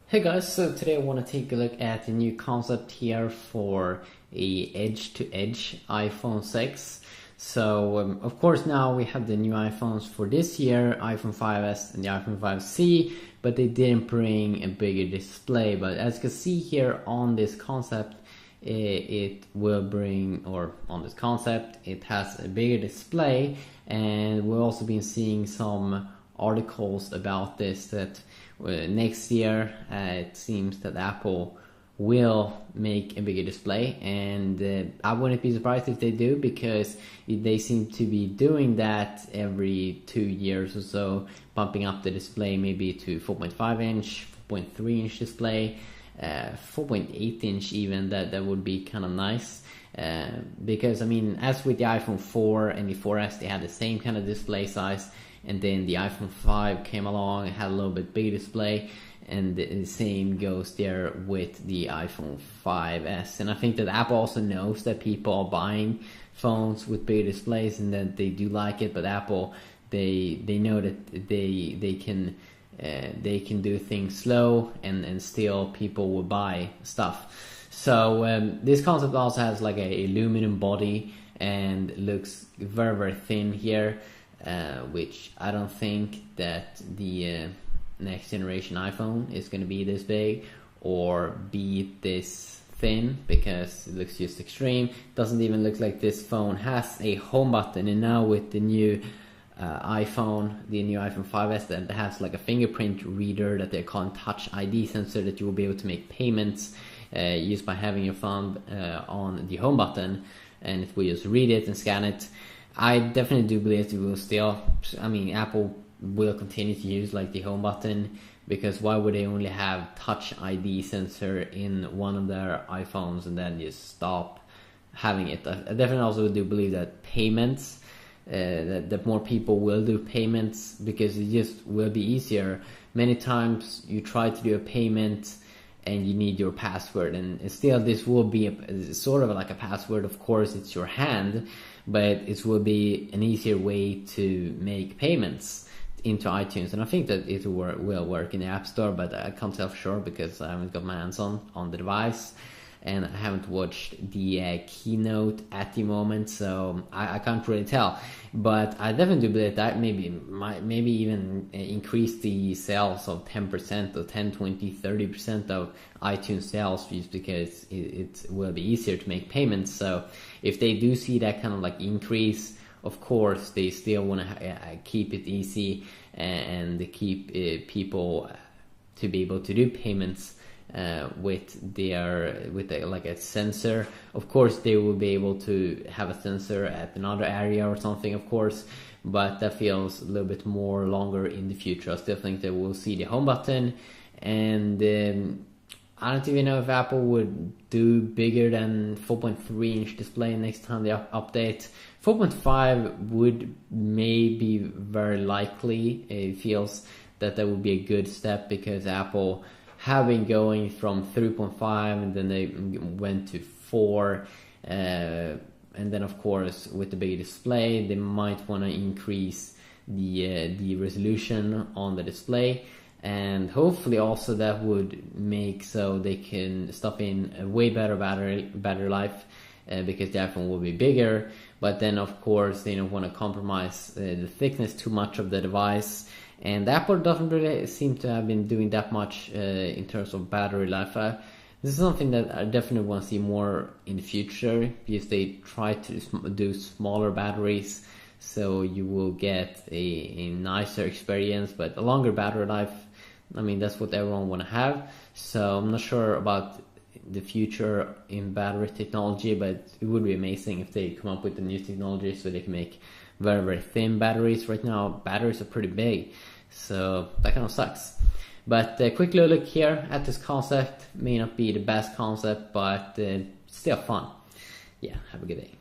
Hey guys, so today I want to take a look at the new concept here for a edge-to-edge iPhone 6. So of course now we have the new iPhones for this year, iPhone 5s and the iPhone 5C, but they didn't bring a bigger display. But as you can see here on this concept, it will bring, or on this concept, it has a bigger display, and we've also been seeing some articles about this that next year it seems that Apple will make a bigger display, and I wouldn't be surprised if they do, because they seem to be doing that every 2 years or so, bumping up the display maybe to 4.5 inch, 4.3 inch display, 4.8 inch even. That would be kind of nice. Because I mean, as with the iPhone 4 and the 4S, they had the same kind of display size, and then the iPhone 5 came along and had a little bit bigger display, and the same goes there with the iPhone 5S. And I think that Apple also knows that people are buying phones with bigger displays and that they do like it, but Apple, they know that they can do things slow and still people will buy stuff. So this concept also has like a aluminum body and looks very, very thin here, which I don't think that the next generation iPhone is going to be this big or be this thin, because it looks just extreme. Doesn't even look like this phone has a home button, and now with the new iPhone, the new iPhone 5S, that has like a fingerprint reader that they're calling Touch ID sensor, that you will be able to make payments used by having your thumb on the home button, and if we just read it and scan it. I definitely do believe it will still, I mean, Apple will continue to use like the home button, because why would they only have Touch ID sensor in one of their iPhones and then just stop having it? I definitely also do believe that payments, that more people will do payments, because it just will be easier. Many times you try to do a payment and you need your password, and still this will be sort of like a password. Of course it's your hand, but it will be an easier way to make payments into iTunes, and I think that it will work in the App Store, but I can't tell for sure because I haven't got my hands on the device, and I haven't watched the keynote at the moment, so I can't really tell. But I definitely do believe that maybe even increase the sales of 10% or 10, 20, 30% of iTunes sales, just because it will be easier to make payments. So if they do see that kind of like increase, of course they still want to keep it easy and keep people to be able to do payments with like a sensor. Of course they will be able to have a sensor at another area or something, of course, but that feels a little bit more longer in the future. I still think that we'll see the home button, and I don't even know if Apple would do bigger than 4.3 inch display next time they update. 4.5 would maybe very likely. It feels that would be a good step, because Apple have been going from 3.5 and then they went to 4, and then of course with the bigger display they might want to increase the resolution on the display, and hopefully also that would make so they can stop in a way better battery life, because the iPhone will be bigger. But then of course they don't want to compromise the thickness too much of the device, and Apple doesn't really seem to have been doing that much in terms of battery life. This is something that I definitely want to see more in the future, because they try to do smaller batteries, so you will get a nicer experience, but a longer battery life. I mean, that's what everyone want to have. So I'm not sure about the future in battery technology, but it would be amazing if they come up with a new technology so they can make very, very thin batteries. Right now batteries are pretty big, so that kind of sucks. But a quick little look here at this concept. May not be the best concept, but still fun. Yeah, have a good day.